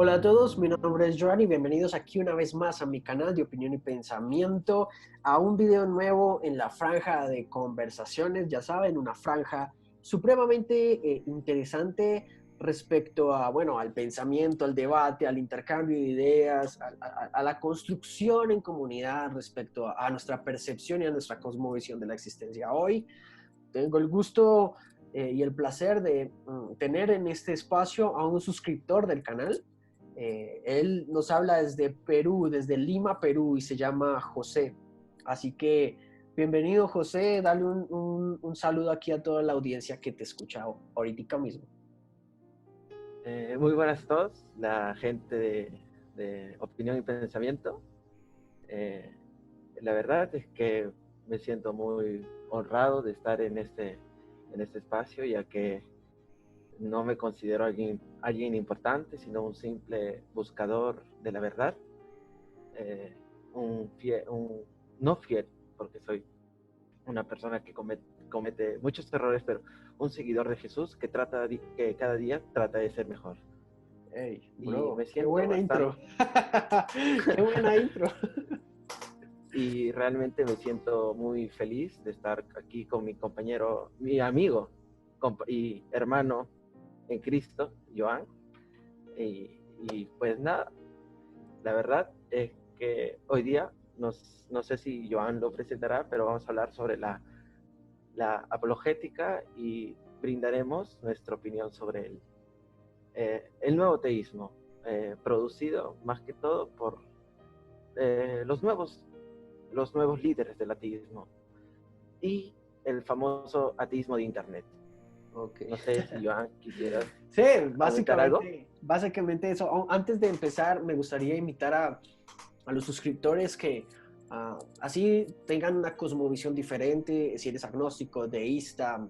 Hola a todos, mi nombre es Joan y bienvenidos aquí una vez más a mi canal de opinión y pensamiento, a un video nuevo en la franja de conversaciones, ya saben, una franja supremamente interesante respecto a, bueno, al pensamiento, al debate, al intercambio de ideas, a la construcción en comunidad respecto a nuestra percepción y a nuestra cosmovisión de la existencia. Hoy tengo el gusto y el placer de tener en este espacio a un suscriptor del canal. Él nos habla desde Perú, desde Lima, Perú, y se llama José. Así que bienvenido, José. Dale un saludo aquí a toda la audiencia que te escucha ahorita mismo. Muy buenas a todos, la gente de Opinión y Pensamiento. Eh, la verdad es que me siento muy honrado de estar en este espacio, ya que no me considero alguien importante, sino un simple buscador de la verdad, eh, no fiel, porque soy una persona que comete muchos errores, pero un seguidor de Jesús que cada día trata de ser mejor. Hey, Y bro, me qué siento buena bastante, intro. Qué buena intro. y realmente me siento muy feliz de estar aquí con mi compañero, mi amigo y hermano en Cristo, Joan. Y pues nada, la verdad es que hoy día, no sé si Joan lo presentará, pero vamos a hablar sobre la apologética y brindaremos nuestra opinión sobre el nuevo teísmo, producido más que todo por los nuevos líderes del ateísmo y el famoso ateísmo de Internet. Ok. No sé si Joan quisieras Sí, comentar algo. básicamente eso. Antes de empezar, me gustaría invitar a los suscriptores que así tengan una cosmovisión diferente, si eres agnóstico, deísta,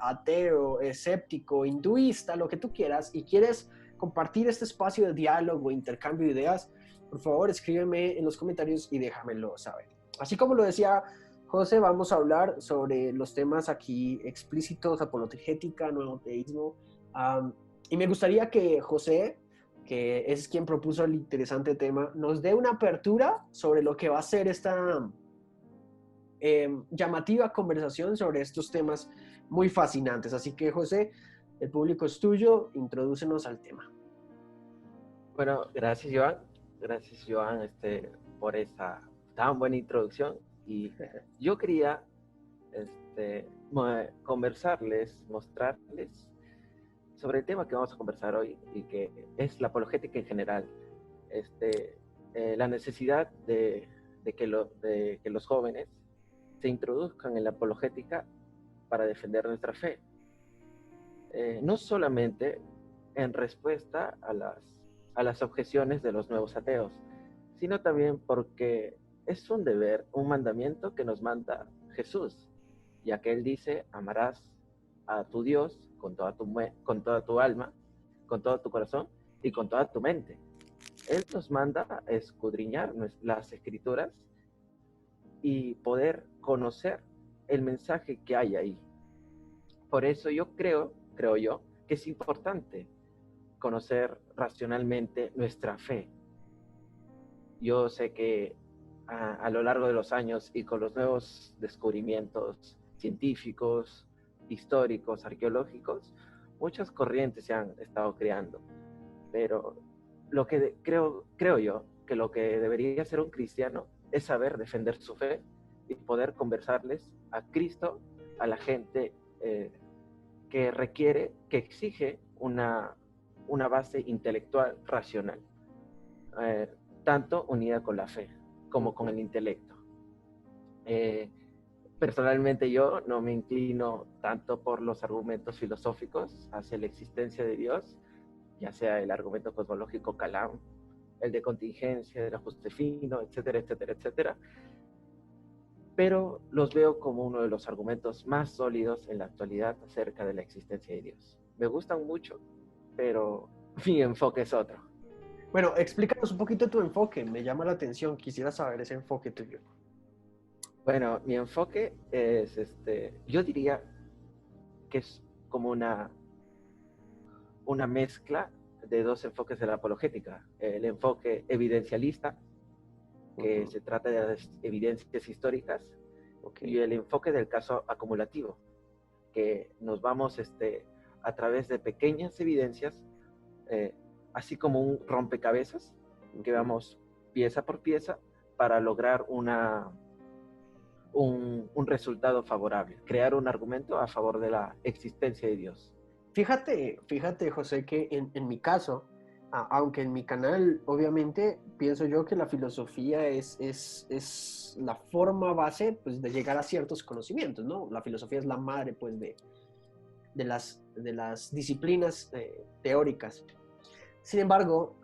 ateo, escéptico, hinduista, lo que tú quieras, y quieres compartir este espacio de diálogo, intercambio de ideas, por favor escríbeme en los comentarios y déjamelo saber. Así como lo decía José, vamos a hablar sobre los temas aquí explícitos, apologética, nuevo teísmo, y me gustaría que José, que es quien propuso el interesante tema, nos dé una apertura sobre lo que va a ser esta llamativa conversación sobre estos temas muy fascinantes. Así que, José, el público es tuyo, introdúcenos al tema. Bueno, gracias Joan. Gracias Joan por esa tan buena introducción. Y yo quería conversarles, mostrarles sobre el tema que vamos a conversar hoy, y que es la apologética en general. La necesidad de que los jóvenes se introduzcan en la apologética para defender nuestra fe. No solamente en respuesta a las objeciones de los nuevos ateos, sino también porque es un deber, un mandamiento que nos manda Jesús, ya que Él dice: amarás a tu Dios con toda tu alma, con todo tu corazón y con toda tu mente. Él nos manda a escudriñar las escrituras y poder conocer el mensaje que hay ahí. Por eso creo yo, que es importante conocer racionalmente nuestra fe. Yo sé que a lo largo de los años y con los nuevos descubrimientos científicos, históricos, arqueológicos, muchas corrientes se han estado creando. Pero creo yo que lo que debería ser un cristiano es saber defender su fe y poder conversarles a Cristo, a la gente que exige una base intelectual racional, eh, tanto unida con la fe como con el intelecto. Eh, Personalmente yo no me inclino tanto por los argumentos filosóficos hacia la existencia de Dios, ya sea el argumento cosmológico Kalam, el de contingencia, del ajuste fino, etcétera, etcétera, etcétera, pero los veo como uno de los argumentos más sólidos en la actualidad acerca de la existencia de Dios. Me gustan mucho, pero mi enfoque es otro. Bueno, explícanos un poquito tu enfoque, me llama la atención, quisiera saber ese enfoque tuyo. Bueno, mi enfoque es, yo diría que es como una mezcla de dos enfoques de la apologética. El enfoque evidencialista, que se trata de las evidencias históricas, y el enfoque del caso acumulativo, que nos vamos a través de pequeñas evidencias, así como un rompecabezas, que vamos pieza por pieza para lograr un resultado favorable, crear un argumento a favor de la existencia de Dios. Fíjate, José, que en mi caso, aunque en mi canal, obviamente, pienso yo que la filosofía es la forma base, pues, de llegar a ciertos conocimientos, ¿no? La filosofía es la madre, pues, de las disciplinas teóricas. Sin embargo,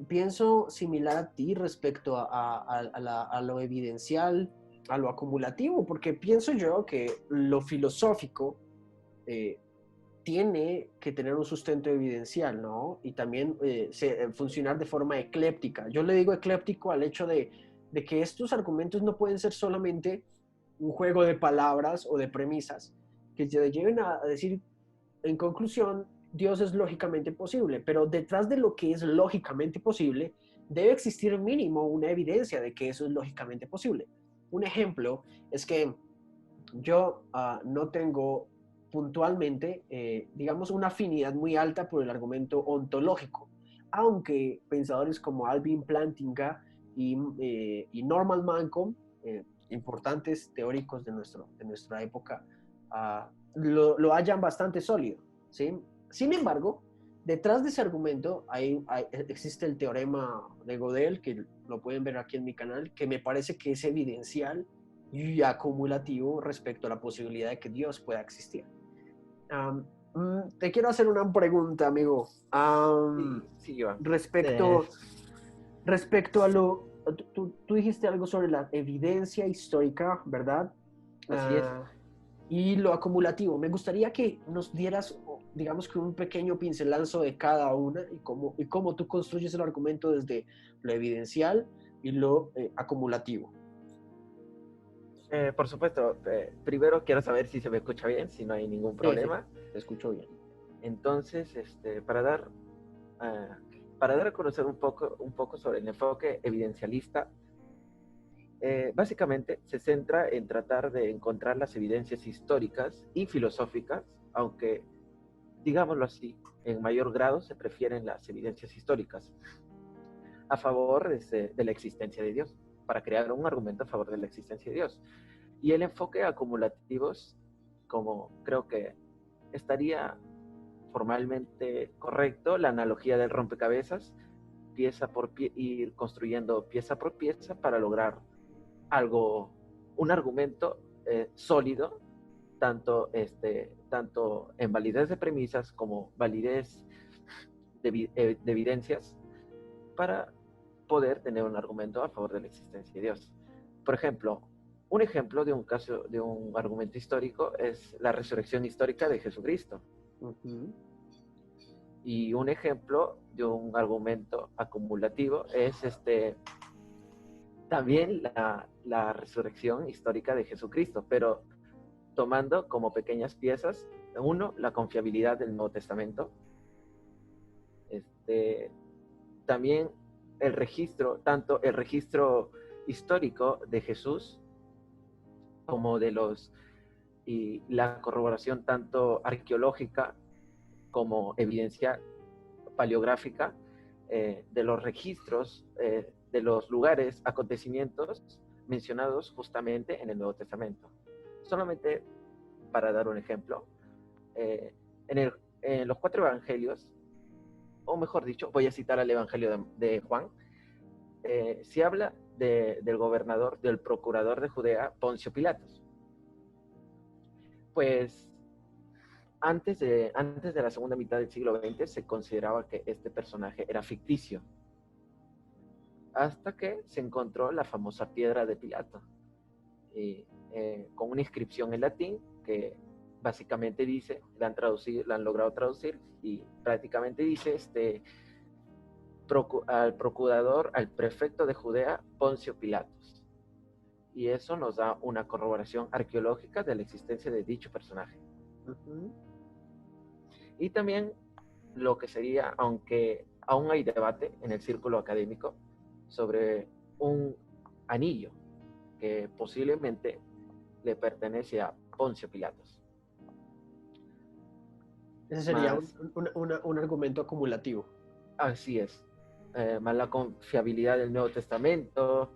pienso similar a ti respecto a lo evidencial, a lo acumulativo, porque pienso yo que lo filosófico tiene que tener un sustento evidencial, ¿no? Y también funcionar de forma ecléptica. Yo le digo ecléptico al hecho de que estos argumentos no pueden ser solamente un juego de palabras o de premisas que te lleven a decir, en conclusión, Dios es lógicamente posible, pero detrás de lo que es lógicamente posible, debe existir mínimo una evidencia de que eso es lógicamente posible. Un ejemplo es que yo no tengo puntualmente, digamos, una afinidad muy alta por el argumento ontológico, aunque pensadores como Alvin Plantinga y Norman Mancomm, importantes teóricos de nuestra época, lo hallan bastante sólido, ¿sí? Sin embargo, detrás de ese argumento existe el teorema de Gödel, que lo pueden ver aquí en mi canal, que me parece que es evidencial y acumulativo respecto a la posibilidad de que Dios pueda existir. Te quiero hacer una pregunta, amigo. Sí, Iván. Respecto a lo... Tú dijiste algo sobre la evidencia histórica, ¿verdad? Así es. Y lo acumulativo. Me gustaría que nos dieras, digamos, que un pequeño pincelazo de cada una y cómo tú construyes el argumento desde lo evidencial y lo acumulativo. Por supuesto, primero quiero saber si se me escucha bien, si no hay ningún problema. Sí, te escucho bien. Entonces, para dar a conocer un poco sobre el enfoque evidencialista, básicamente se centra en tratar de encontrar las evidencias históricas y filosóficas, aunque, digámoslo así, en mayor grado se prefieren las evidencias históricas a favor de la existencia de Dios, para crear un argumento a favor de la existencia de Dios. Y el enfoque acumulativo, como creo que estaría formalmente correcto, la analogía del rompecabezas, pieza por pie, ir construyendo pieza por pieza para lograr algo, un argumento sólido, tanto en validez de premisas como validez de evidencias, para poder tener un argumento a favor de la existencia de Dios. Por ejemplo, un ejemplo de un caso, de un argumento histórico es la resurrección histórica de Jesucristo. Y un ejemplo de un argumento acumulativo es también la resurrección histórica de Jesucristo, pero tomando como pequeñas piezas, uno, la confiabilidad del Nuevo Testamento, también el registro, tanto el registro histórico de Jesús como y la corroboración tanto arqueológica como evidencia paleográfica de los registros de los lugares, acontecimientos mencionados justamente en el Nuevo Testamento. Solamente para dar un ejemplo, en los 4 evangelios, o mejor dicho, voy a citar al evangelio de Juan, se habla del gobernador, del procurador de Judea, Poncio Pilatos. Pues antes de la segunda mitad del siglo XX se consideraba que este personaje era ficticio, hasta que se encontró la famosa piedra de Pilato, con una inscripción en latín que básicamente dice, la han logrado traducir, y prácticamente dice al procurador, al prefecto de Judea, Poncio Pilatos. Y eso nos da una corroboración arqueológica de la existencia de dicho personaje. Y también lo que sería, aunque aún hay debate en el círculo académico sobre un anillo que posiblemente le pertenece a Poncio Pilatos. Ese sería Más, un argumento acumulativo. así es, más la confiabilidad del Nuevo Testamento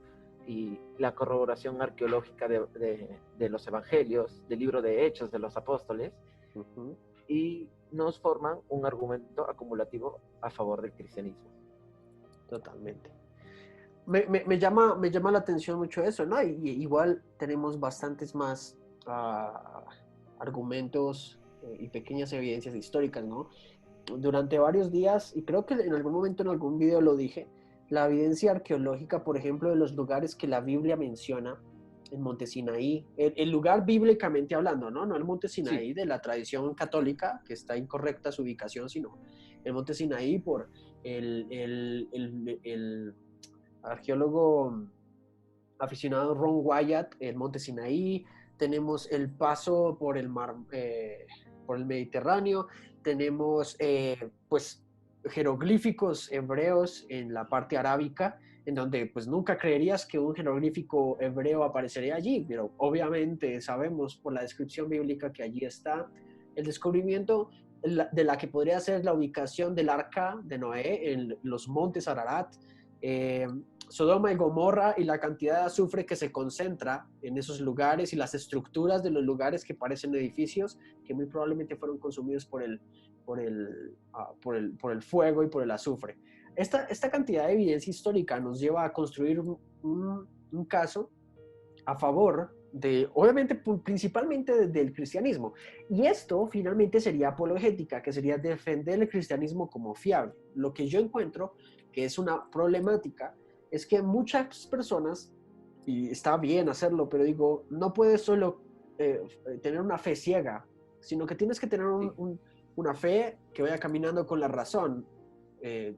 y la corroboración arqueológica de los evangelios, del libro de Hechos de los Apóstoles, Ujú. y nos forman un argumento acumulativo a favor del cristianismo. Totalmente. Me llama la atención mucho eso, ¿no? Y igual tenemos bastantes más argumentos y pequeñas evidencias históricas, ¿no? Durante varios días, y creo que en algún momento en algún video lo dije, la evidencia arqueológica, por ejemplo, de los lugares que la Biblia menciona, en Monte Sinaí, el lugar bíblicamente hablando, ¿no? No el Monte Sí, Sinaí de la tradición católica, que está incorrecta su ubicación, sino el Monte Sinaí por el arqueólogo aficionado Ron Wyatt, el Monte Sinaí, tenemos el paso por el mar, por el Mediterráneo, tenemos pues jeroglíficos hebreos en la parte arábica, en donde pues nunca creerías que un jeroglífico hebreo aparecería allí, pero obviamente sabemos por la descripción bíblica que allí está. El descubrimiento de la que podría ser la ubicación del arca de Noé en los montes Ararat, eh, Sodoma y Gomorra y la cantidad de azufre que se concentra en esos lugares y las estructuras de los lugares que parecen edificios que muy probablemente fueron consumidos por el fuego y por el azufre. Esta cantidad de evidencia histórica nos lleva a construir un caso a favor de, obviamente, principalmente del cristianismo. Y esto finalmente sería apologética, que sería defender el cristianismo como fiable. Lo que yo encuentro que es una problemática es que muchas personas, y está bien hacerlo, pero digo, no puedes solo tener una fe ciega, sino que tienes que tener sí. una fe que vaya caminando con la razón. Eh,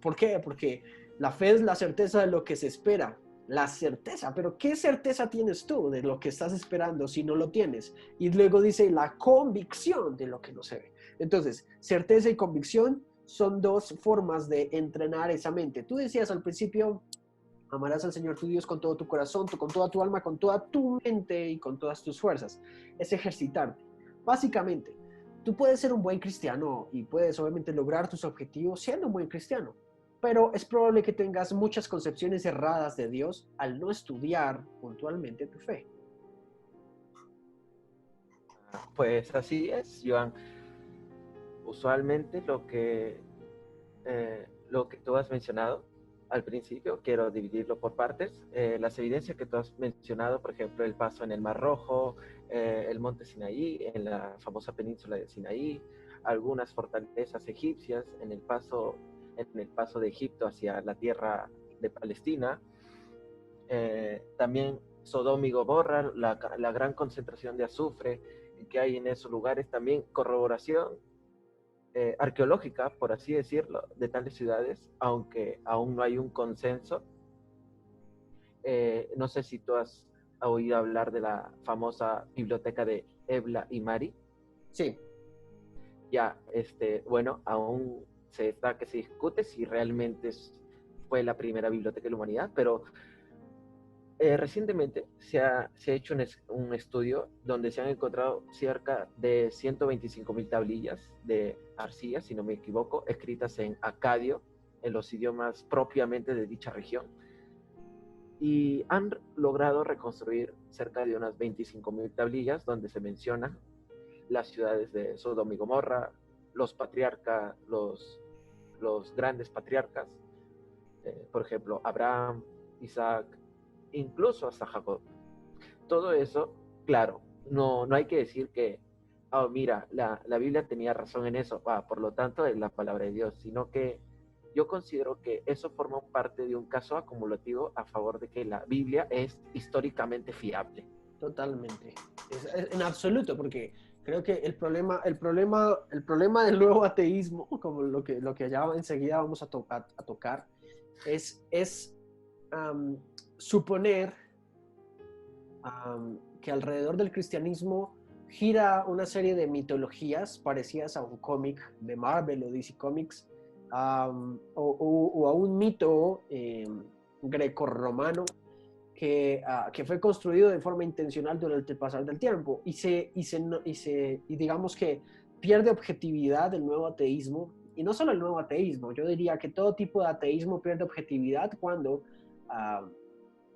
¿Por qué? Porque la fe es la certeza de lo que se espera, la certeza, pero ¿qué certeza tienes tú de lo que estás esperando si no lo tienes? Y luego dice la convicción de lo que no se ve. Entonces, certeza y convicción son dos formas de entrenar esa mente. Tú decías al principio, amarás al Señor tu Dios con todo tu corazón, con toda tu alma, con toda tu mente y con todas tus fuerzas. Es ejercitarte. Básicamente, tú puedes ser un buen cristiano y puedes obviamente lograr tus objetivos siendo un buen cristiano, pero es probable que tengas muchas concepciones erradas de Dios al no estudiar puntualmente tu fe. Pues así es, Joan. Usualmente lo que tú has mencionado al principio, quiero dividirlo por partes. Las evidencias que tú has mencionado, por ejemplo, el paso en el Mar Rojo, el monte Sinaí, en la famosa península de Sinaí, algunas fortalezas egipcias en el paso de Egipto hacia la tierra de Palestina, también Sodoma y Gomorra, la gran concentración de azufre que hay en esos lugares, también corroboración arqueológica, por así decirlo, de tales ciudades, aunque aún no hay un consenso. No sé si tú has oído hablar de la famosa biblioteca de Ebla y Mari. Sí, Ya, bueno, aún que se discute si realmente fue la primera biblioteca de la humanidad, pero recientemente se ha hecho un estudio donde se han encontrado cerca de 125.000 tablillas de arcilla, si no me equivoco, escritas en acadio, en los idiomas propiamente de dicha región, y han logrado reconstruir cerca de unas 25.000 tablillas donde se mencionan las ciudades de Sodoma y Gomorra, los grandes patriarcas, por ejemplo, Abraham, Isaac, incluso hasta Jacob. Todo eso, claro, no hay que decir que, oh, mira, la Biblia tenía razón en eso, por lo tanto es la palabra de Dios, sino que yo considero que eso forma parte de un caso acumulativo a favor de que la Biblia es históricamente fiable. totalmente. En absoluto, porque creo que el problema del nuevo ateísmo, como lo que ya enseguida vamos a tocar, es suponer que alrededor del cristianismo gira una serie de mitologías parecidas a un cómic de Marvel o DC Comics, o a un mito grecorromano que fue construido de forma intencional durante el pasar del tiempo y digamos que pierde objetividad el nuevo ateísmo, y no solo el nuevo ateísmo, yo diría que todo tipo de ateísmo pierde objetividad cuando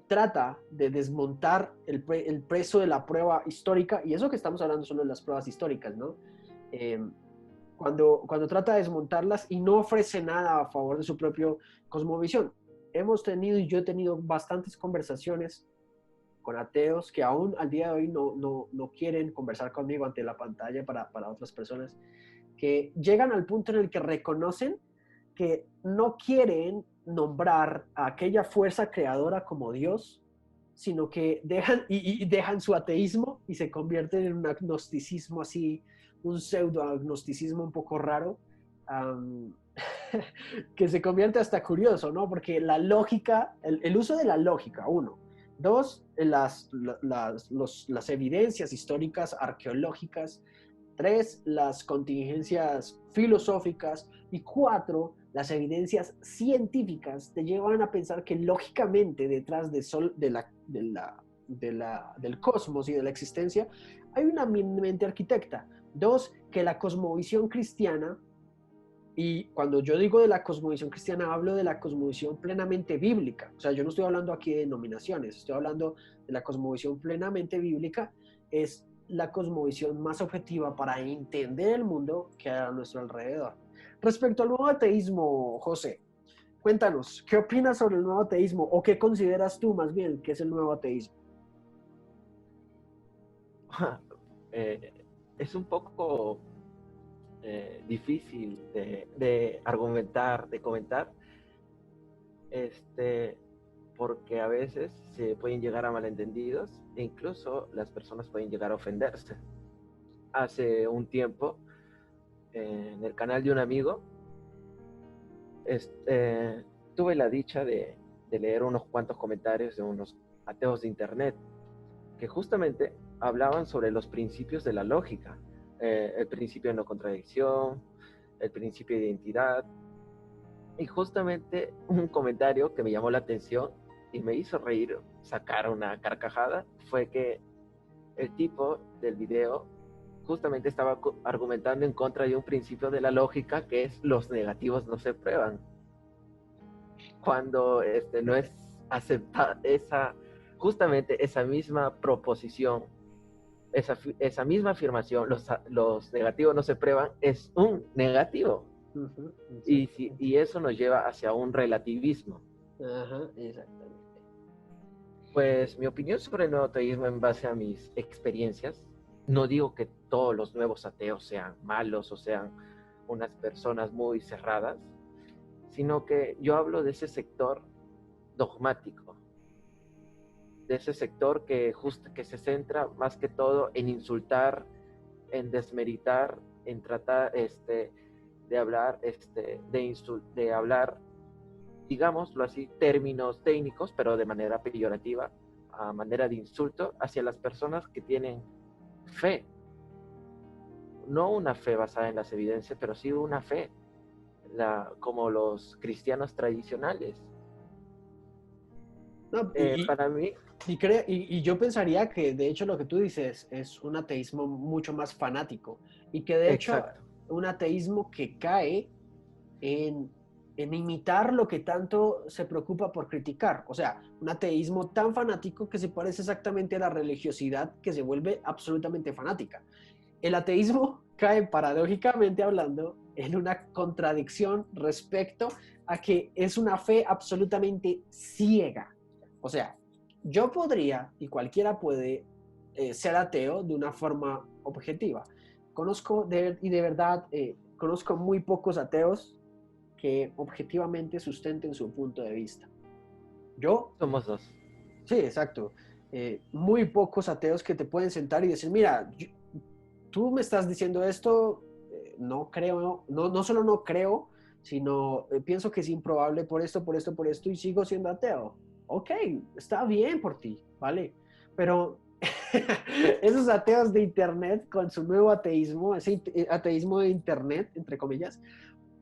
trata de desmontar el peso de la prueba histórica, y eso que estamos hablando solo de las pruebas históricas, ¿no? Eh, cuando trata de desmontarlas y no ofrece nada a favor de su propia cosmovisión. Hemos tenido, y yo he tenido bastantes conversaciones con ateos que aún al día de hoy no quieren conversar conmigo ante la pantalla para otras personas, que llegan al punto en el que reconocen que no quieren nombrar a aquella fuerza creadora como Dios, sino que dejan su ateísmo y se convierten en un agnosticismo así, un pseudo-agnosticismo un poco raro, um, que se convierte hasta curioso, ¿no? Porque la lógica, el uso de la lógica, uno. Dos, las evidencias históricas, arqueológicas. Tres, las contingencias filosóficas. Y cuatro, las evidencias científicas te llevan a pensar que lógicamente detrás del cosmos y de la existencia hay una mente arquitecta. Dos, que la cosmovisión cristiana, y cuando yo digo de la cosmovisión cristiana, hablo de la cosmovisión plenamente bíblica. O sea, yo no estoy hablando aquí de denominaciones, estoy hablando de la cosmovisión plenamente bíblica. Es la cosmovisión más objetiva para entender el mundo que hay a nuestro alrededor. Respecto al nuevo ateísmo, José, cuéntanos, ¿qué opinas sobre el nuevo ateísmo? ¿O qué consideras tú más bien que es el nuevo ateísmo? Es un poco difícil de argumentar, de comentar, porque a veces se pueden llegar a malentendidos e incluso las personas pueden llegar a ofenderse. Hace un tiempo, en el canal de un amigo, tuve la dicha de leer unos cuantos comentarios de unos ateos de internet que justamente hablaban sobre los principios de la lógica, el principio de no contradicción, el principio de identidad, y justamente un comentario que me llamó la atención y me hizo reír, sacar una carcajada, fue que el tipo del video justamente estaba argumentando en contra de un principio de la lógica que es los negativos no se prueban, cuando no es aceptada justamente esa misma proposición, esa misma afirmación, los negativos no se prueban, es un negativo. Uh-huh, y eso nos lleva hacia un relativismo. Ajá, exactamente. Pues mi opinión sobre el nuevo ateísmo en base a mis experiencias, no digo que todos los nuevos ateos sean malos o sean unas personas muy cerradas, sino que yo hablo de ese sector dogmático, de ese sector que se centra más que todo en insultar, en desmeritar, en tratar de hablar, de hablar, digámoslo así, términos técnicos, pero de manera peyorativa, a manera de insulto hacia las personas que tienen fe. No una fe basada en las evidencias, pero sí una fe, como los cristianos tradicionales. No, Para mí... y yo pensaría que de hecho lo que tú dices es un ateísmo mucho más fanático y que de hecho Exacto. un ateísmo que cae en imitar lo que tanto se preocupa por criticar. O sea, un ateísmo tan fanático que se parece exactamente a la religiosidad que se vuelve absolutamente fanática. El ateísmo cae paradójicamente hablando en una contradicción respecto a que es una fe absolutamente ciega. O sea, yo podría y cualquiera puede ser ateo de una forma objetiva. De verdad, conozco muy pocos ateos que objetivamente sustenten su punto de vista. Yo, Somos dos. sí, exacto. Muy pocos ateos que te pueden sentar y decir, mira, tú me estás diciendo esto, no creo, no solo no creo, sino pienso que es improbable por esto, por esto, y sigo siendo ateo. Ok, está bien por ti, ¿vale? Pero esos ateos de internet con su nuevo ateísmo, ese ateísmo de internet, entre comillas,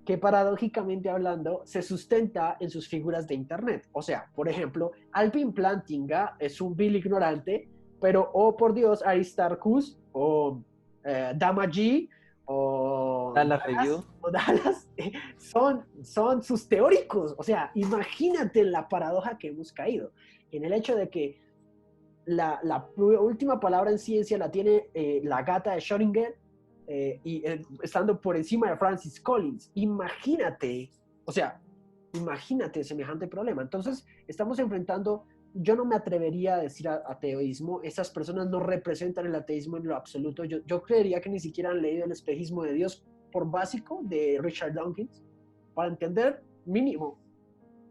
que paradójicamente hablando se sustenta en sus figuras de internet. O sea, por ejemplo, Alvin Plantinga es un vil ignorante, pero, oh por Dios, Aristarchus o Dama G Dallas Review. Dallas son sus teóricos. O sea, imagínate la paradoja que hemos caído en el hecho de que la última palabra en ciencia la tiene la gata de Schrödinger, estando por encima de Francis Collins. Imagínate, o sea, imagínate semejante problema. Entonces, estamos enfrentando, yo no me atrevería a decir ateísmo, esas personas no representan el ateísmo en lo absoluto. Yo creería que ni siquiera han leído El espejismo de Dios por básico de Richard Dawkins para entender mínimo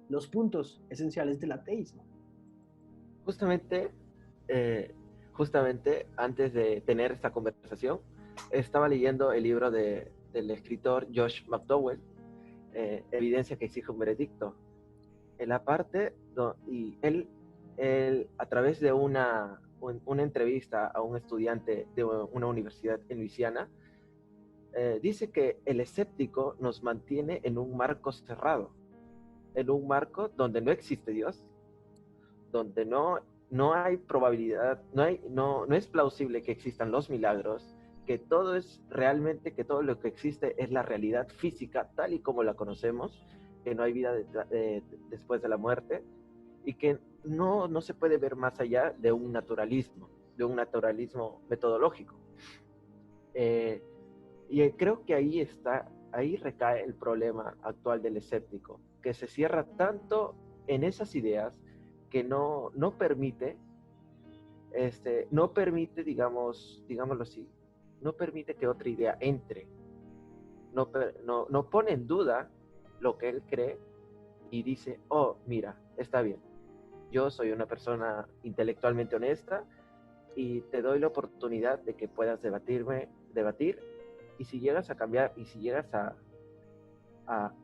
los puntos esenciales del ateísmo. Justamente antes de tener esta conversación, estaba leyendo el libro del escritor Josh McDowell, Evidencia que exige un veredicto. En la parte, y él a través de una entrevista a un estudiante de una universidad en Luisiana, dice que el escéptico nos mantiene en un marco cerrado, en un marco donde no existe Dios, donde no hay probabilidad, no es plausible que existan los milagros, que todo es realmente, que todo lo que existe es la realidad física tal y como la conocemos, que no hay vida después de la muerte, y que no se puede ver más allá de un naturalismo metodológico. Y creo que ahí recae el problema actual del escéptico, que se cierra tanto en esas ideas que no permite, digámoslo así, no permite que otra idea entre, no pone en duda lo que él cree y dice, oh, mira, está bien, yo soy una persona intelectualmente honesta y te doy la oportunidad de que puedas debatir, y si llegas a cambiar y si llegas a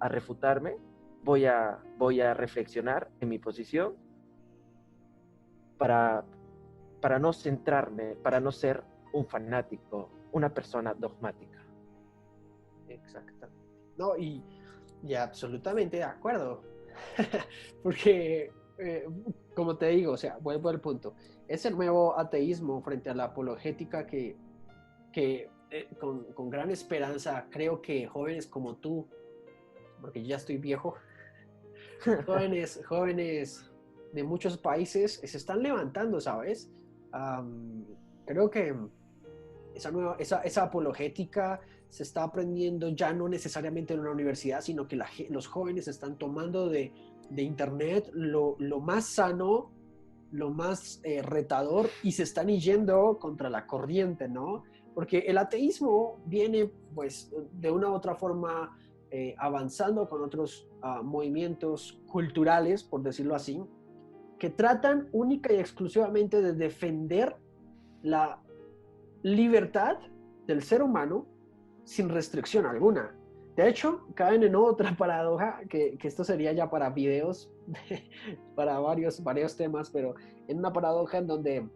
refutarme, voy a reflexionar en mi posición para no centrarme, para no ser un fanático, una persona dogmática. Exactamente. No, y absolutamente de acuerdo. Porque, como te digo, o sea, vuelvo al punto. Ese nuevo ateísmo frente a la apologética que con gran esperanza creo que jóvenes como tú, porque yo ya estoy viejo, jóvenes de muchos países se están levantando, ¿sabes? Creo que esa apologética se está aprendiendo ya no necesariamente en una universidad, sino que los jóvenes están tomando de internet lo más sano, lo más retador, y se están yendo contra la corriente, ¿no? Porque el ateísmo viene, pues, de una u otra forma avanzando con otros movimientos culturales, por decirlo así, que tratan única y exclusivamente de defender la libertad del ser humano sin restricción alguna. De hecho, caen en otra paradoja, que esto sería ya para videos, para varios temas, pero en una paradoja en donde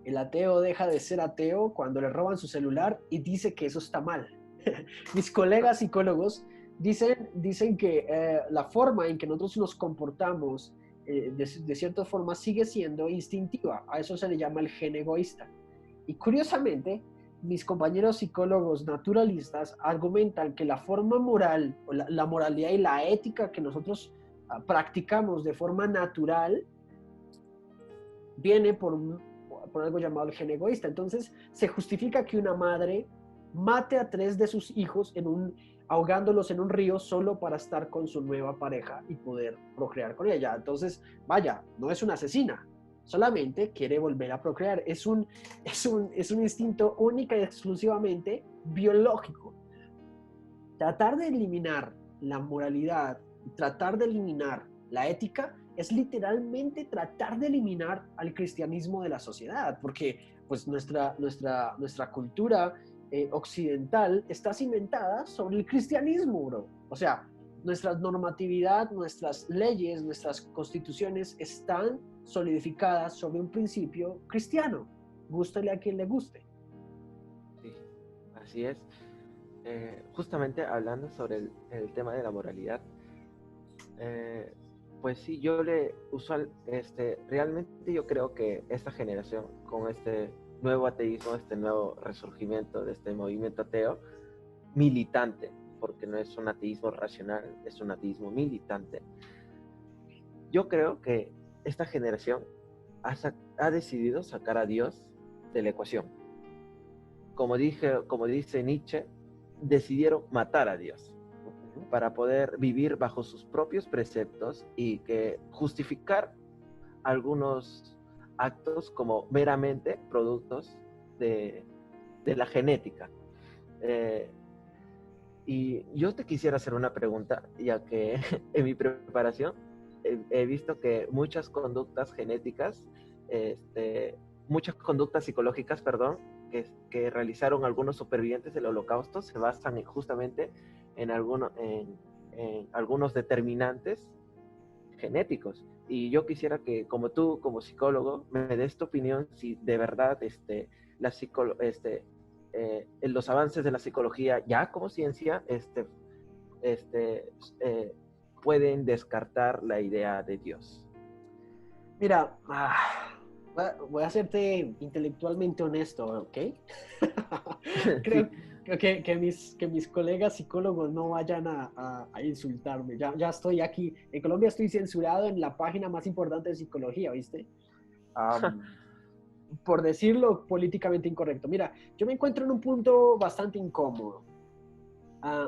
el ateo deja de ser ateo cuando le roban su celular y dice que eso está mal. Mis colegas psicólogos dicen que la forma en que nosotros nos comportamos de cierta forma sigue siendo instintiva. A eso se le llama el gen egoísta. Y curiosamente, mis compañeros psicólogos naturalistas argumentan que la forma moral, o la moralidad y la ética que nosotros practicamos de forma natural, viene por algo llamado el gen egoísta. Entonces, se justifica que una madre mate a 3 de sus hijos ahogándolos en un río solo para estar con su nueva pareja y poder procrear con ella. Entonces, vaya, no es una asesina, solamente quiere volver a procrear. Es un instinto única y exclusivamente biológico. Tratar de eliminar la moralidad, tratar de eliminar la ética, es literalmente tratar de eliminar al cristianismo de la sociedad, porque pues nuestra cultura occidental está cimentada sobre el cristianismo, bro. O sea, nuestra normatividad, nuestras leyes, nuestras constituciones están solidificadas sobre un principio cristiano. gústele a quien le guste. Sí, así es. Justamente hablando sobre el tema de la moralidad, eh, pues sí, realmente yo creo que esta generación, con este nuevo ateísmo, este nuevo resurgimiento de este movimiento ateo, militante, porque no es un ateísmo racional, es un ateísmo militante, yo creo que esta generación ha decidido sacar a Dios de la ecuación. Como dice Nietzsche, decidieron matar a Dios para poder vivir bajo sus propios preceptos y que justificar algunos actos como meramente productos de la genética. Y yo te quisiera hacer una pregunta, ya que en mi preparación he visto que muchas conductas genéticas, muchas conductas psicológicas, perdón, que realizaron algunos supervivientes del Holocausto se basan justamente en algunos determinantes genéticos. Y yo quisiera que, como tú, como psicólogo, me des tu opinión si de verdad los avances de la psicología ya como ciencia este, eh, pueden descartar la idea de Dios. Mira, voy a hacerte intelectualmente honesto, ¿ok? Sí. Creo que mis colegas psicólogos no vayan a insultarme. Ya estoy aquí. En Colombia estoy censurado en la página más importante de psicología, ¿viste? Por decirlo políticamente incorrecto. Mira, yo me encuentro en un punto bastante incómodo.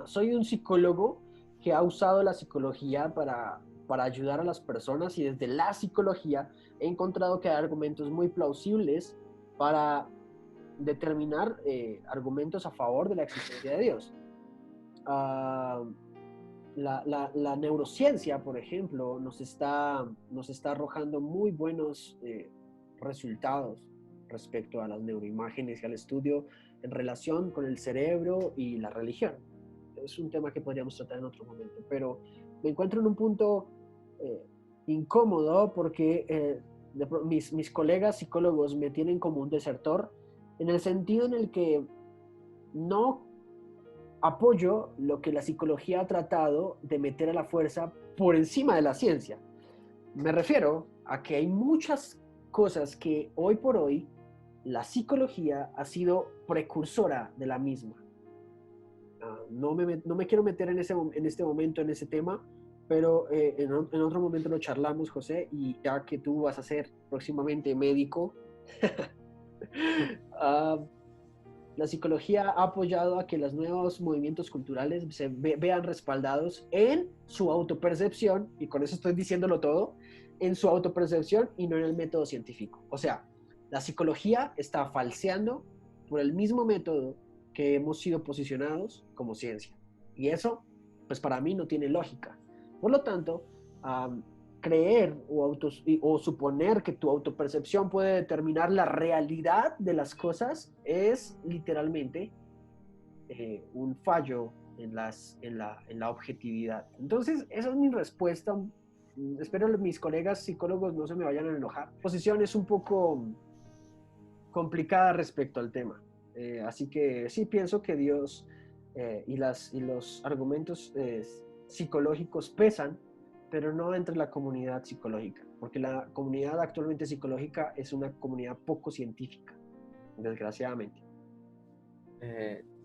Soy un psicólogo que ha usado la psicología para ayudar a las personas, y desde la psicología he encontrado que hay argumentos muy plausibles para determinar argumentos a favor de la existencia de Dios. Uh, la neurociencia, por ejemplo, nos está arrojando muy buenos resultados respecto a las neuroimágenes y al estudio en relación con el cerebro y la religión. Es un tema que podríamos tratar en otro momento, pero me encuentro en un punto incómodo porque mis colegas psicólogos me tienen como un desertor, en el sentido en el que no apoyo lo que la psicología ha tratado de meter a la fuerza por encima de la ciencia. Me refiero a que hay muchas cosas que hoy por hoy la psicología ha sido precursora de la misma. No me quiero meter en este momento en ese tema, pero en otro momento lo charlamos, José, y ya que tú vas a ser próximamente médico, la psicología ha apoyado a que los nuevos movimientos culturales se vean respaldados en su autopercepción, y con eso estoy diciéndolo todo, en su autopercepción y no en el método científico. O sea, la psicología está falseando por el mismo método que hemos sido posicionados como ciencia. Y eso, pues para mí no tiene lógica. Por lo tanto, creer o suponer que tu autopercepción puede determinar la realidad de las cosas es literalmente un fallo en la objetividad. Entonces, esa es mi respuesta. Espero que mis colegas psicólogos no se me vayan a enojar. La posición es un poco complicada respecto al tema. Así que sí pienso que Dios y los argumentos psicológicos pesan, pero no entre la comunidad psicológica, porque la comunidad actualmente psicológica es una comunidad poco científica, desgraciadamente.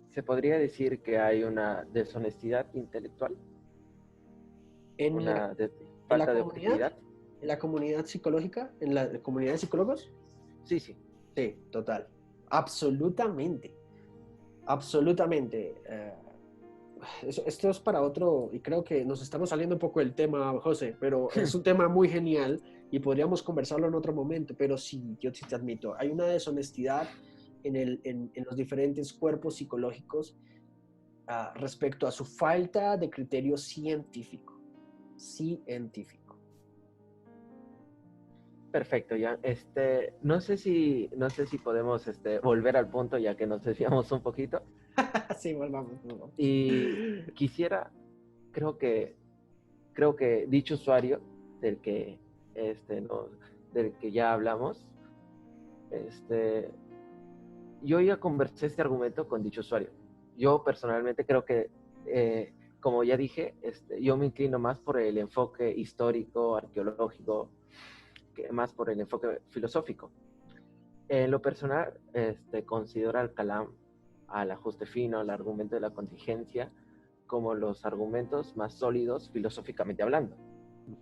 ¿Se podría decir que hay una deshonestidad intelectual? En la, ¿Una en la falta de comunidad, objetividad? en la comunidad psicológica, en la comunidad de psicólogos, Sí, sí. sí, total, absolutamente, absolutamente. Esto es para otro, y creo que nos estamos saliendo un poco del tema, José, pero es un tema muy genial y podríamos conversarlo en otro momento, pero sí, yo sí te admito, hay una deshonestidad en los diferentes cuerpos psicológicos respecto a su falta de criterio científico. Científico. Perfecto, ya. No sé si podemos volver al punto ya que nos desviamos un poquito. Sí, volvamos. Y quisiera, creo que, dicho usuario del que, del que ya hablamos, yo ya conversé este argumento con dicho usuario. Yo personalmente creo que, como ya dije, yo me inclino más por el enfoque histórico, arqueológico, que más por el enfoque filosófico. En lo personal, considero al Kalam, al ajuste fino, al argumento de la contingencia, como los argumentos más sólidos filosóficamente hablando.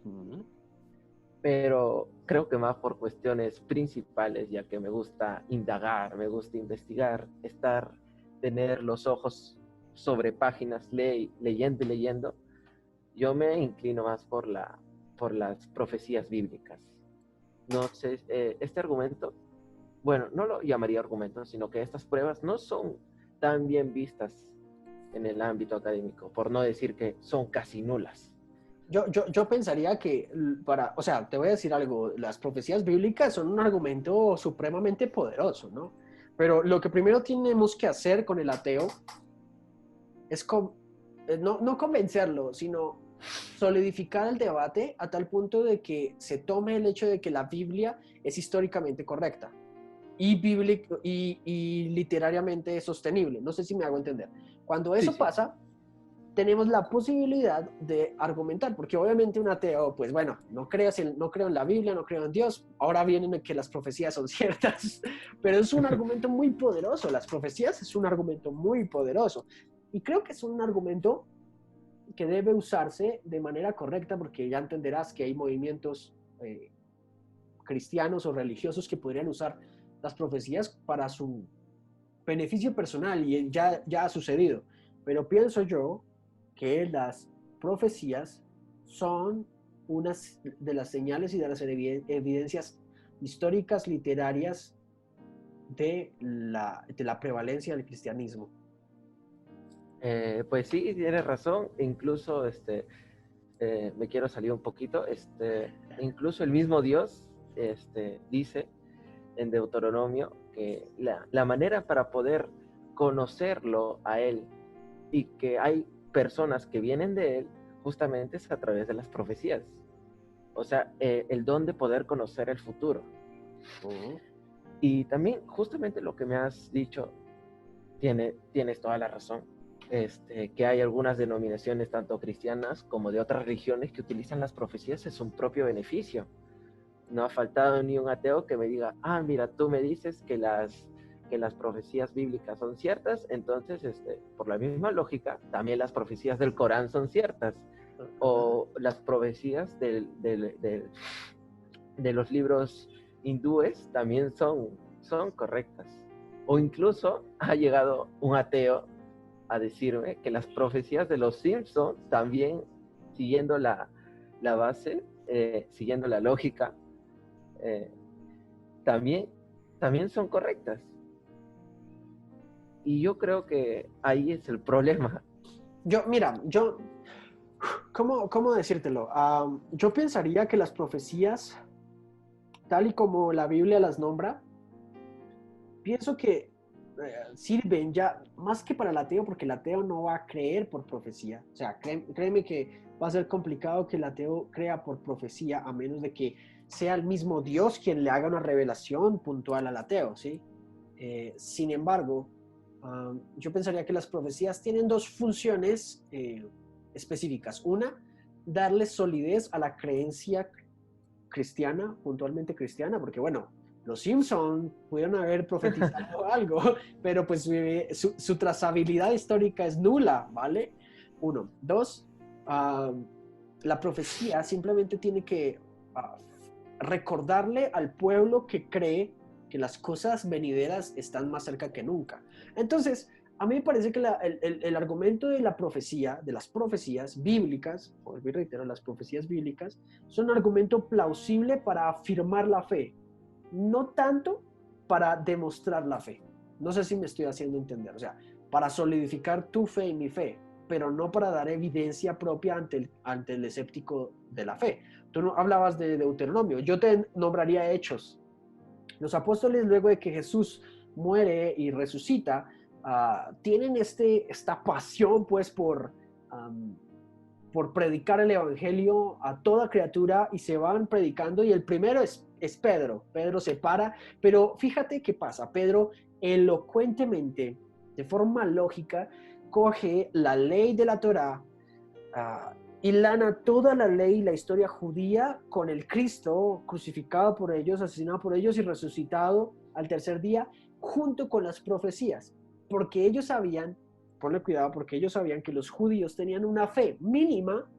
Ujú. Pero creo que más por cuestiones principales, ya que me gusta indagar, me gusta investigar, tener los ojos sobre páginas, leyendo y leyendo, yo me inclino más por las profecías bíblicas. No sé, este argumento, bueno, no lo llamaría argumento, sino que estas pruebas no son tan bien vistas en el ámbito académico, por no decir que son casi nulas. Yo pensaría que o sea, te voy a decir algo, las profecías bíblicas son un argumento supremamente poderoso, ¿no? Pero lo que primero tenemos que hacer con el ateo es no convencerlo, sino solidificar el debate a tal punto de que se tome el hecho de que la Biblia es históricamente correcta y literariamente sostenible. No sé si me hago entender. Cuando eso Sí. pasa, tenemos la posibilidad de argumentar, porque obviamente un ateo, pues bueno, no creo en la Biblia, no creo en Dios, ahora vienen que las profecías son ciertas, pero es un argumento muy poderoso, las profecías es un argumento muy poderoso, y creo que es un argumento que debe usarse de manera correcta, porque ya entenderás que hay movimientos cristianos o religiosos que podrían usar las profecías para su beneficio personal, y ya ha sucedido, pero pienso yo que las profecías son unas de las señales y de las evidencias históricas, literarias de la prevalencia del cristianismo. Pues sí, tienes razón. Incluso me quiero salir un poquito. Incluso el mismo Dios dice en Deuteronomio que la manera para poder conocerlo a Él y que hay personas que vienen de Él justamente es a través de las profecías. O sea, el don de poder conocer el futuro. Uh-huh. Y también justamente lo que me has dicho, tienes toda la razón. Que hay algunas denominaciones, tanto cristianas como de otras religiones, que utilizan las profecías en su propio beneficio. No ha faltado ni un ateo que me diga, mira, tú me dices que las profecías bíblicas son ciertas, entonces, por la misma lógica, también las profecías del Corán son ciertas, o las profecías de los libros hindúes también son correctas. O incluso ha llegado un ateo a decirme que las profecías de los Simpsons también, siguiendo la base, siguiendo la lógica, también son correctas. Y yo creo que ahí es el problema. Mira, ¿cómo decírtelo? Yo pensaría que las profecías, tal y como la Biblia las nombra, pienso que sirven ya más que para el ateo, porque el ateo no va a creer por profecía. O sea, créeme que va a ser complicado que el ateo crea por profecía, a menos de que sea el mismo Dios quien le haga una revelación puntual al ateo, ¿sí? Sin embargo, yo pensaría que las profecías tienen dos funciones específicas. Una, darle solidez a la creencia cristiana, puntualmente cristiana, porque bueno, los Simpson pudieron haber profetizado algo, pero pues su trazabilidad histórica es nula, ¿vale? Uno. Dos, la profecía simplemente tiene que recordarle al pueblo que cree que las cosas venideras están más cerca que nunca. Entonces, a mí me parece que el argumento de la profecía, de las profecías bíblicas, por reitero, las profecías bíblicas, son un argumento plausible para afirmar la fe, no tanto para demostrar la fe. No sé si me estoy haciendo entender, o sea, para solidificar tu fe y mi fe, pero no para dar evidencia propia ante el escéptico de la fe. Tú no hablabas de Deuteronomio, yo te nombraría Hechos. Los apóstoles, luego de que Jesús muere y resucita, tienen esta pasión pues por predicar el evangelio a toda criatura, y se van predicando, y el primero es Pedro. Pedro se para, pero fíjate qué pasa. Pedro elocuentemente, de forma lógica, coge la ley de la Torá, hilana toda la ley y la historia judía con el Cristo crucificado por ellos, asesinado por ellos y resucitado al tercer día, junto con las profecías. Porque ellos sabían, ponle cuidado, porque ellos sabían que los judíos tenían una fe mínima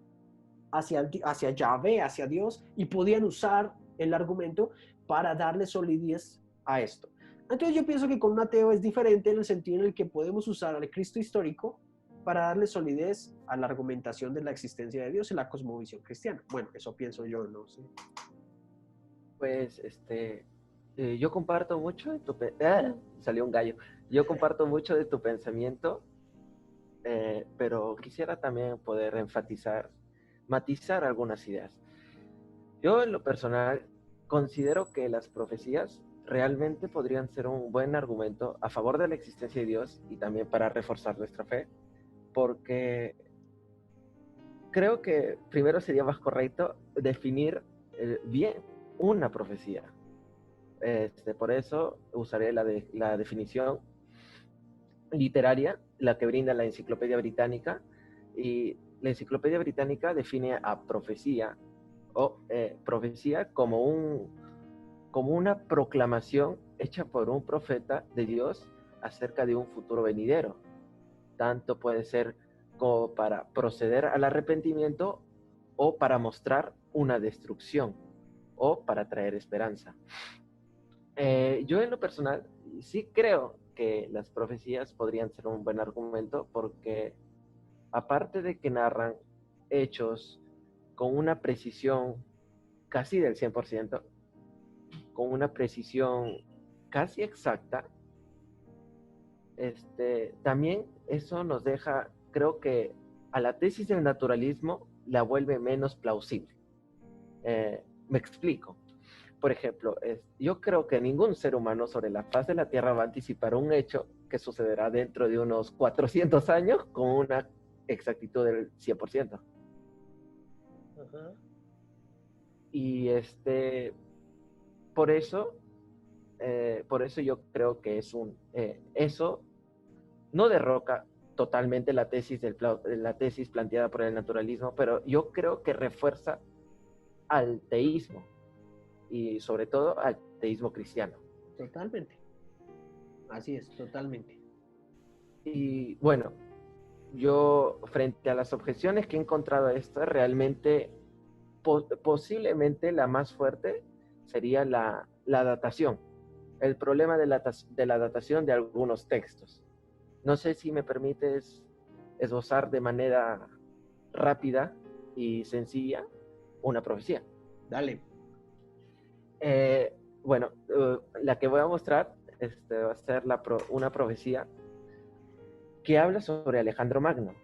hacia Yahvé, hacia Dios, y podían usar el argumento para darle solidez a esto. Entonces yo pienso que con un ateo es diferente en el sentido en el que podemos usar al Cristo histórico para darle solidez a la argumentación de la existencia de Dios en la cosmovisión cristiana. Bueno, eso pienso yo, no sé. Pues, yo comparto mucho de salió un gallo. Yo comparto mucho de tu pensamiento, pero quisiera también poder matizar algunas ideas. Yo en lo personal considero que las profecías realmente podrían ser un buen argumento a favor de la existencia de Dios y también para reforzar nuestra fe, porque creo que primero sería más correcto definir bien una profecía. Por eso usaré la definición literaria, la que brinda la Enciclopedia Británica, y la Enciclopedia Británica define a profecía profecía como una proclamación hecha por un profeta de Dios acerca de un futuro venidero. Tanto puede ser como para proceder al arrepentimiento o para mostrar una destrucción o para traer esperanza. Yo en lo personal sí creo que las profecías podrían ser un buen argumento porque aparte de que narran hechos con una precisión casi del 100%, con una precisión casi exacta, también eso nos deja, creo que a la tesis del naturalismo la vuelve menos plausible. Me explico. Por ejemplo, yo creo que ningún ser humano sobre la faz de la Tierra va a anticipar un hecho que sucederá dentro de unos 400 años con una exactitud del 100%. Uh-huh. Y por eso yo creo que eso no derroca totalmente la tesis planteada por el naturalismo, pero yo creo que refuerza al teísmo y sobre todo al teísmo cristiano. Totalmente. Así es, totalmente. Y bueno, yo frente a las objeciones que he encontrado a esto, realmente posiblemente la más fuerte sería la datación. El problema de la datación de algunos textos. No sé si me permites esbozar de manera rápida y sencilla una profecía. Dale. Bueno, la que voy a mostrar va a ser una profecía que habla sobre Alejandro Magno,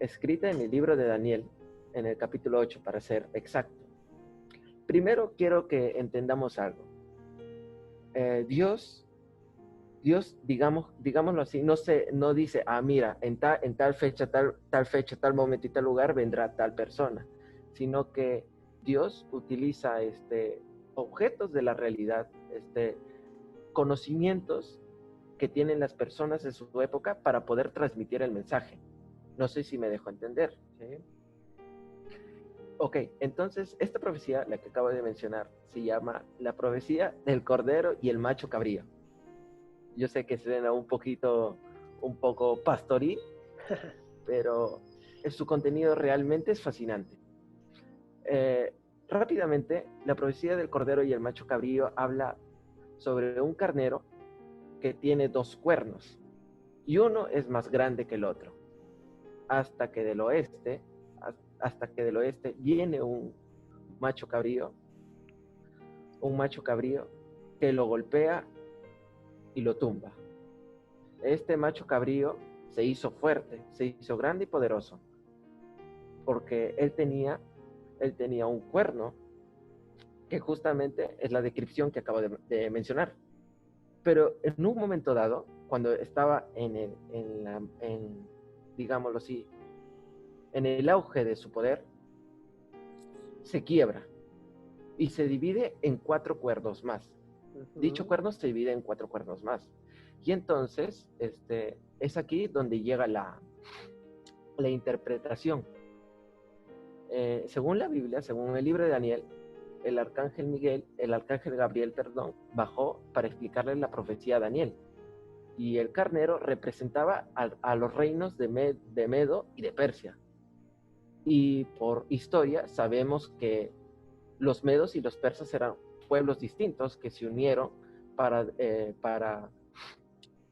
escrita en el libro de Daniel, en el capítulo 8, para ser exacto. Primero quiero que entendamos algo. Dios, digámoslo así, no dice, mira, en tal fecha, tal momento y tal lugar vendrá tal persona, sino que Dios utiliza objetos de la realidad, conocimientos que tienen las personas de su época para poder transmitir el mensaje. No sé si me dejo entender. ¿Sí? Ok, entonces esta profecía, la que acabo de mencionar, se llama la profecía del Cordero y el Macho Cabrío. Yo sé que suena un poco pastoril, pero su contenido realmente es fascinante. Rápidamente, la profecía del Cordero y el Macho Cabrío habla sobre un carnero que tiene 2 cuernos y uno es más grande que el otro, hasta que del oeste viene un macho cabrío que lo golpea y lo tumba. Este macho cabrío se hizo fuerte, se hizo grande y poderoso, porque él tenía un cuerno que justamente es la descripción que acabo de mencionar. Pero en un momento dado, cuando estaba digámoslo así, en el auge de su poder, se quiebra y se divide en 4 cuernos más. Uh-huh. Dicho cuerno se divide en 4 cuernos más. Y entonces, es aquí donde llega la interpretación. Según la Biblia, según el libro de Daniel, el arcángel Gabriel, perdón, bajó para explicarle la profecía a Daniel. Y el carnero representaba a los reinos de Medo y de Persia. Y por historia sabemos que los medos y los persas eran pueblos distintos que se unieron para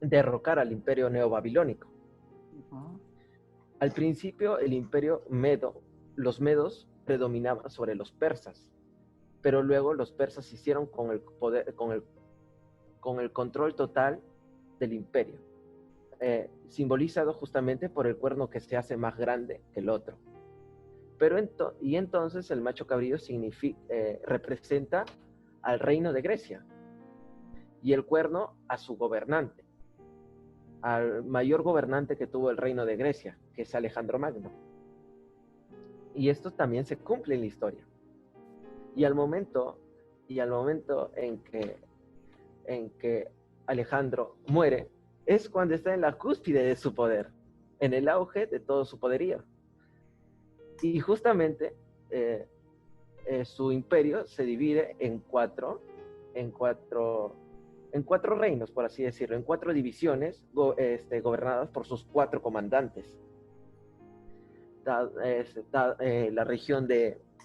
derrocar al imperio neobabilónico. Ujú. Al principio el imperio medo, los medos predominaban sobre los persas, pero luego los persas se hicieron con el poder, con el control total del imperio, simbolizado justamente por el cuerno que se hace más grande que el otro. Y entonces el macho cabrío representa al reino de Grecia y el cuerno a su gobernante, al mayor gobernante que tuvo el reino de Grecia, que es Alejandro Magno. Y esto también se cumple en la historia. Y al momento en que Alejandro muere, es cuando está en la cúspide de su poder, en el auge de todo su poderío. Y justamente su imperio se divide en cuatro reinos, por así decirlo, en 4 divisiones gobernadas por sus 4 comandantes. La región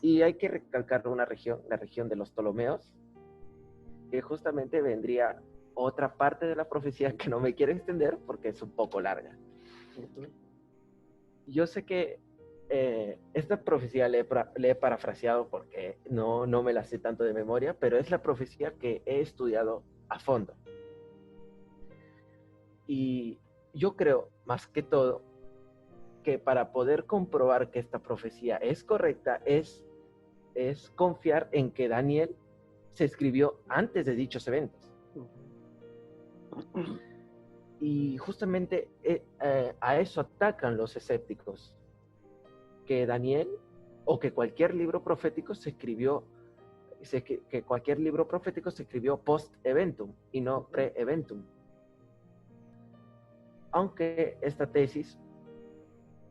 y hay que recalcar una región, la región de los Ptolomeos, que justamente vendría otra parte de la profecía que no me quiero extender porque es un poco larga. Yo sé que esta profecía le he parafraseado porque no me la sé tanto de memoria, pero es la profecía que he estudiado a fondo. Y yo creo, más que todo, que para poder comprobar que esta profecía es correcta es confiar en que Daniel se escribió antes de dichos eventos. Y justamente a eso atacan los escépticos, que Daniel o que cualquier libro profético se escribió post-eventum y no pre-eventum. Aunque esta tesis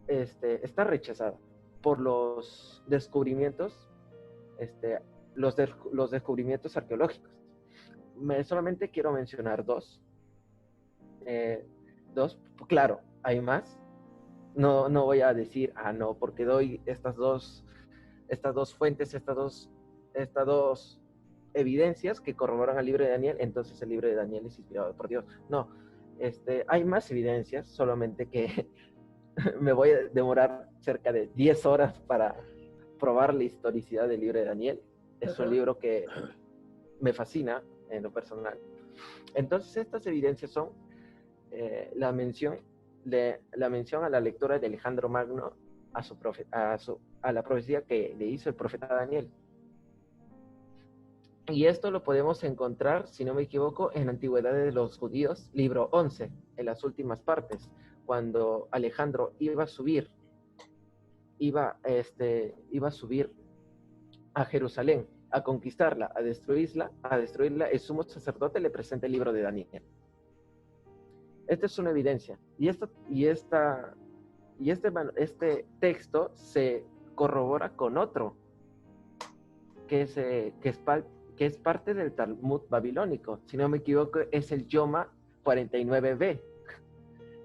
está rechazada por los descubrimientos, los descubrimientos arqueológicos. Solamente quiero mencionar dos. Claro, hay más. No voy a decir, no, porque doy estas dos fuentes, estas dos evidencias que corroboran al libro de Daniel, entonces el libro de Daniel es inspirado por Dios. No, hay más evidencias, solamente que me voy a demorar cerca de 10 horas para probar la historicidad del libro de Daniel. Es un libro que me fascina en lo personal. Entonces estas evidencias son la mención a la lectura de Alejandro Magno a la profecía que le hizo el profeta Daniel. Y esto lo podemos encontrar, si no me equivoco, en Antigüedades de los Judíos, libro 11, en las últimas partes, cuando Alejandro iba a subir a Jerusalén, a conquistarla, a destruirla, el sumo sacerdote le presenta el libro de Daniel. Esta es una evidencia. Y este texto se corrobora con otro, que es parte del Talmud babilónico. Si no me equivoco, es el Yoma 49b,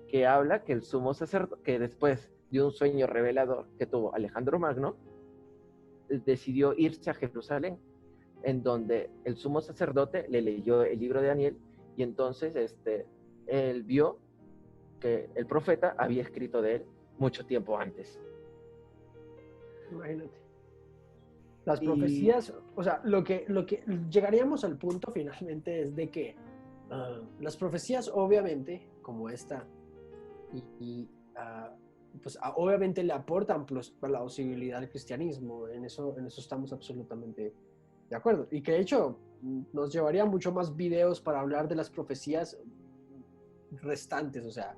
que habla que el sumo sacerdote, que después de un sueño revelador que tuvo Alejandro Magno, decidió irse a Jerusalén, en donde el sumo sacerdote le leyó el libro de Daniel, y entonces él vio que el profeta había escrito de él mucho tiempo antes. Imagínate. Las profecías, o sea, lo que llegaríamos al punto finalmente es de que las profecías, obviamente, como esta, pues obviamente le aportan plausibilidad al cristianismo. En eso estamos absolutamente de acuerdo. Y que de hecho nos llevaría mucho más videos para hablar de las profecías restantes, o sea,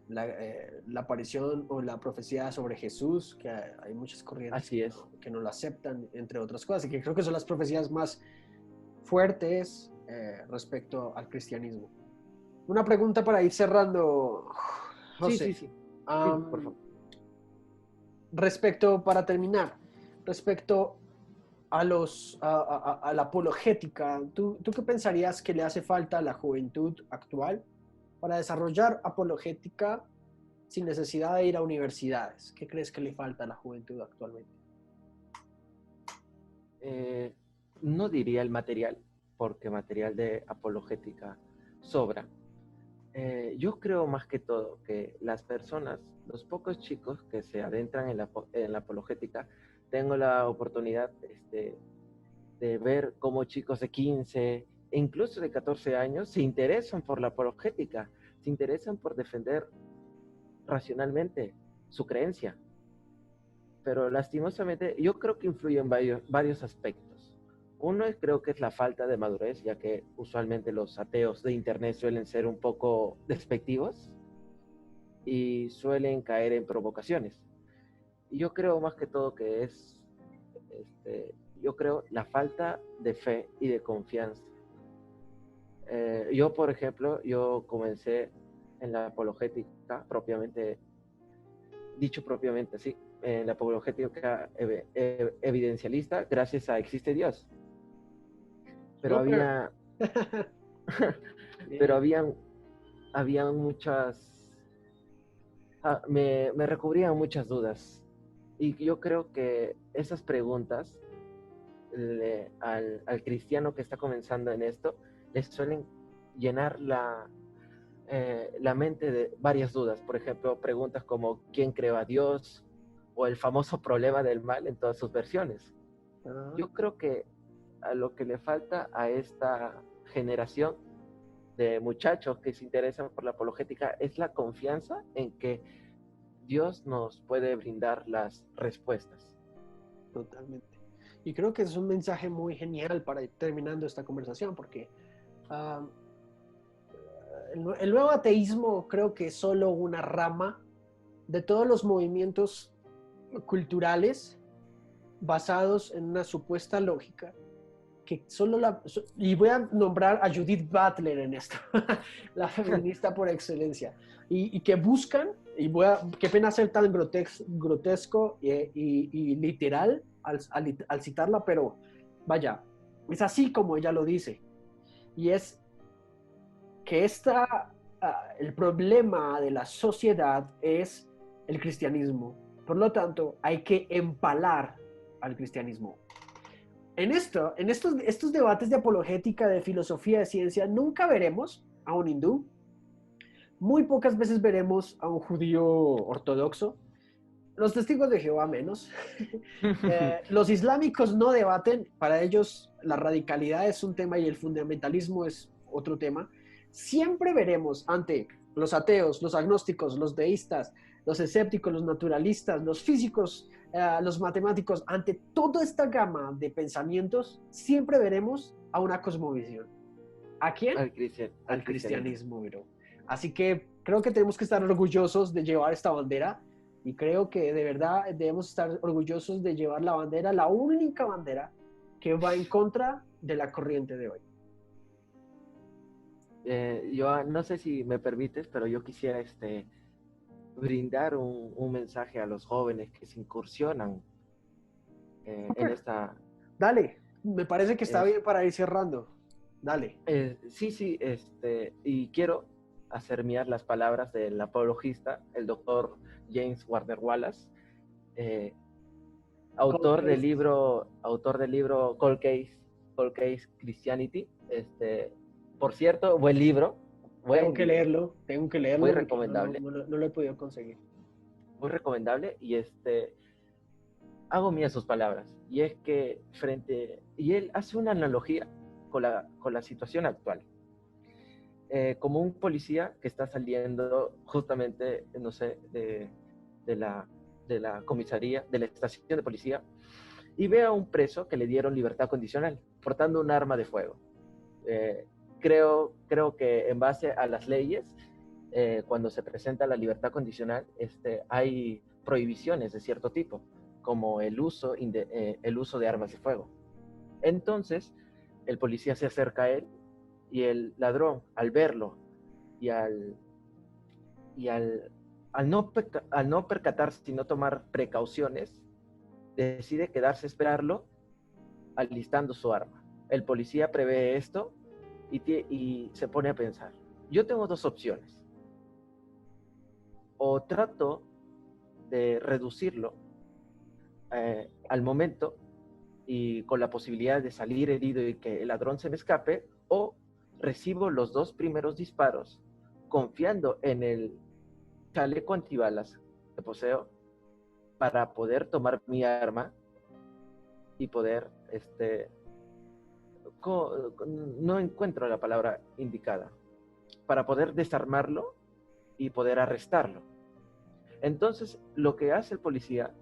la aparición o la profecía sobre Jesús, que hay muchas corrientes que no lo aceptan, entre otras cosas, y que creo que son las profecías más fuertes respecto al cristianismo. Una pregunta para ir cerrando, Sí, José. sí, sí. Sí, por favor. Para terminar, respecto a la apologética, ¿tú qué pensarías que le hace falta a la juventud actual para desarrollar apologética sin necesidad de ir a universidades? ¿Qué crees que le falta a la juventud actualmente? Eh, no diría el material, porque material de apologética sobra. Yo creo más que todo que las personas, los pocos chicos que se adentran en la apologética, tengo la oportunidad de ver cómo chicos de 15 e incluso de 14 años se interesan por la apologética, se interesan por defender racionalmente su creencia. Pero lastimosamente yo creo que influyen varios aspectos. Uno creo que es la falta de madurez, ya que usualmente los ateos de internet suelen ser un poco despectivos y suelen caer en provocaciones. Y yo creo más que todo que es, yo creo, la falta de fe y de confianza. Yo, por ejemplo, yo comencé en la apologética propiamente así, en la apologética evidencialista, gracias a Existe Dios. Pero Súper. había, pero Bien. habían muchas, me recubrían muchas dudas. Y yo creo que esas preguntas al cristiano que está comenzando en esto, les suelen llenar la mente de varias dudas. Por ejemplo, preguntas como ¿quién creó a Dios? O el famoso problema del mal en todas sus versiones. Ah, Yo creo que a lo que le falta a esta generación de muchachos que se interesan por la apologética es la confianza en que Dios nos puede brindar las respuestas. totalmente. Y creo que es un mensaje muy genial para ir terminando esta conversación, porque ah, el nuevo ateísmo creo que es solo una rama de todos los movimientos culturales basados en una supuesta lógica que y voy a nombrar a Judith Butler en esto, la feminista por excelencia, y que buscan, qué pena ser tan grotesco y literal al citarla, pero vaya, es así como ella lo dice, y es que el problema de la sociedad es el cristianismo. Por lo tanto, hay que empalar al cristianismo. Estos debates de apologética, de filosofía, de ciencia, nunca veremos a un hindú, muy pocas veces veremos a un judío ortodoxo, los testigos de Jehová menos. Los islámicos no debaten, para ellos la radicalidad es un tema y el fundamentalismo es otro tema. Siempre veremos ante los ateos, los agnósticos, los deístas, los escépticos, los naturalistas, los físicos, los matemáticos, ante toda esta gama de pensamientos, siempre veremos a una cosmovisión. ¿A quién? Al Al cristianismo. cristianismo, bro. Así que creo que tenemos que estar orgullosos de llevar esta bandera y creo que de verdad debemos estar orgullosos de llevar la bandera, la única bandera que va en contra de la corriente de hoy. Yo no sé si me permites, pero yo quisiera brindar un mensaje a los jóvenes que se incursionan en Super, esta... dale, me parece que está Es, bien para ir cerrando. Dale. sí, sí, y quiero hacer mías las palabras del apologista, el doctor James Warner Wallace, eh, Cold case. autor del libro Cold Case Christianity. Por cierto, buen libro, Tengo que muy leerlo porque recomendable, no lo he podido conseguir. muy recomendable, y hago mías sus palabras, y es que y él hace una analogía con la situación actual. Como un policía que está saliendo justamente, no sé, de la, de la comisaría, de la estación de policía, y ve a un preso que le dieron libertad condicional, portando un arma de fuego. Eh, creo que en base a las leyes, cuando se presenta la libertad condicional, hay prohibiciones de cierto tipo, como el uso de armas de fuego. Entonces, el policía se acerca a él Y el ladrón, al verlo y al no percatarse y no tomar precauciones, decide quedarse a esperarlo alistando su arma. El policía prevé esto y se pone a pensar. Yo tengo dos opciones. O trato de reducirlo al momento y con la posibilidad de salir herido y que el ladrón se me escape, o recibo los dos primeros disparos confiando en el chaleco antibalas que poseo para poder tomar mi arma y poder, no encuentro la palabra indicada, para poder desarmarlo y poder arrestarlo. Entonces, lo que hace el policía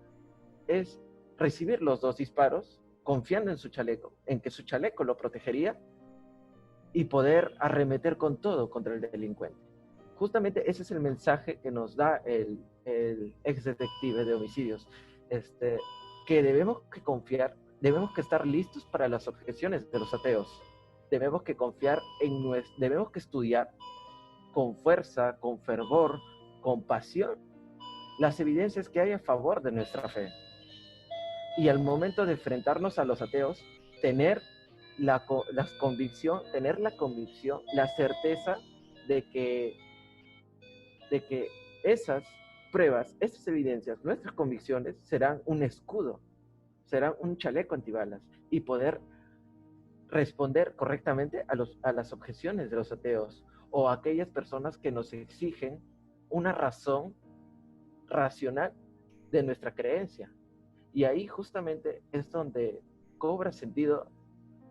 es recibir los dos disparos, confiando en su chaleco, en que su chaleco lo protegería y poder arremeter con todo contra el delincuente. Justamente ese es el mensaje que nos da el ex detective de homicidios, que debemos que confiar, debemos que estar listos para las objeciones de los ateos, debemos que confiar debemos que estudiar con fuerza, con fervor, con pasión, las evidencias que hay a favor de nuestra fe. Y al momento de enfrentarnos a los ateos, tener la convicción, la certeza de que esas pruebas, esas evidencias, nuestras convicciones serán un escudo, serán un chaleco antibalas y poder responder correctamente a las objeciones de los ateos o a aquellas personas que nos exigen una razón racional de nuestra creencia. Y ahí justamente es donde cobra sentido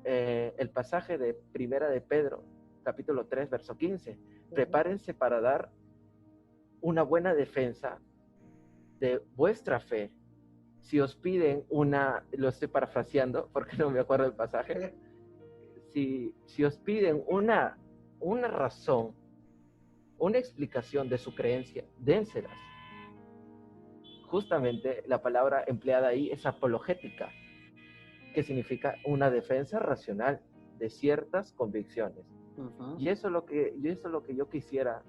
el pasaje de Primera de Pedro, capítulo 3, verso 15. Prepárense para dar una buena defensa de vuestra fe. Si os piden lo estoy parafraseando porque no me acuerdo del pasaje, si os piden una razón, una explicación de su creencia, dénselas. Justamente la palabra empleada ahí es apologética, que significa una defensa racional de ciertas convicciones. Uh-huh. Y eso es lo que yo quisiera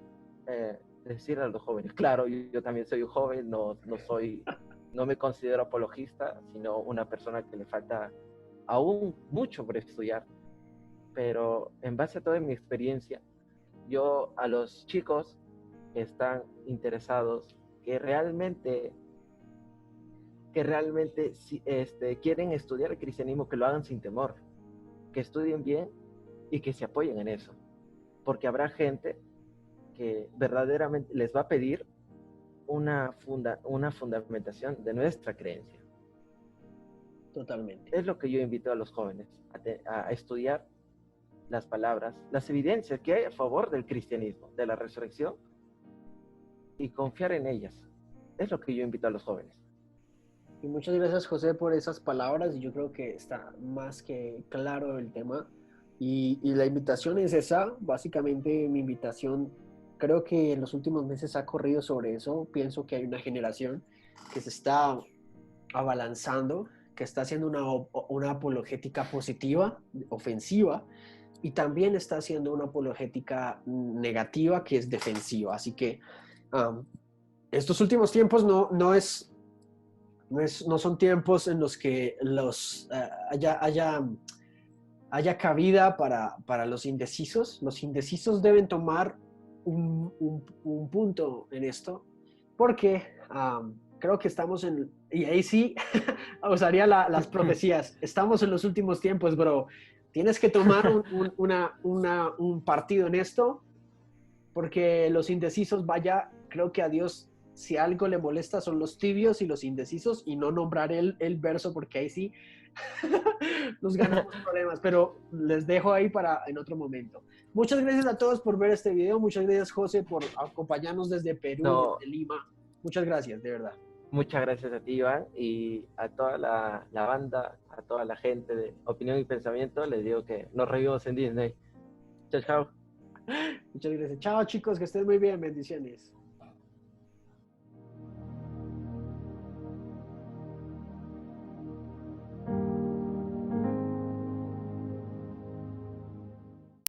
decir a los jóvenes. Claro, yo también soy un joven, no me considero apologista, sino una persona que le falta aún mucho por estudiar. Pero en base a toda mi experiencia, yo a los chicos que están interesados, que realmente quieren estudiar el cristianismo, que lo hagan sin temor, que estudien bien y que se apoyen en eso. Porque habrá gente que verdaderamente les va a pedir una fundamentación de nuestra creencia. Totalmente. Es lo que yo invito a los jóvenes, a estudiar las palabras, las evidencias que hay a favor del cristianismo, de la resurrección, y confiar en ellas. Es lo que yo invito a los jóvenes. Y muchas gracias, José, por esas palabras. Y yo creo que está más que claro el tema. Y la invitación es esa. Básicamente, mi invitación, creo que en los últimos meses ha corrido sobre eso. Pienso que hay una generación que se está abalanzando, que está haciendo una apologética positiva, ofensiva, y también está haciendo una apologética negativa, que es defensiva. Así que estos últimos tiempos no son tiempos en los que haya cabida para los indecisos. Los indecisos deben tomar un punto en esto, porque creo que estamos y ahí sí usaría las profecías, estamos en los últimos tiempos, bro. Tienes que tomar un partido en esto, porque los indecisos, creo que a Dios, si algo le molesta, son los tibios y los indecisos, y no nombrar el verso, porque ahí sí nos ganamos problemas, pero les dejo ahí para en otro momento. Muchas gracias a todos por ver este video. Muchas gracias, José, por acompañarnos desde Perú, desde Lima. Muchas gracias, de verdad. Muchas gracias a ti, Iván, y a toda la banda, a toda la gente de Opinión y Pensamiento. Les digo que nos revivimos en Disney. Chao, chao. Muchas gracias. Chao, chicos, que estén muy bien. Bendiciones.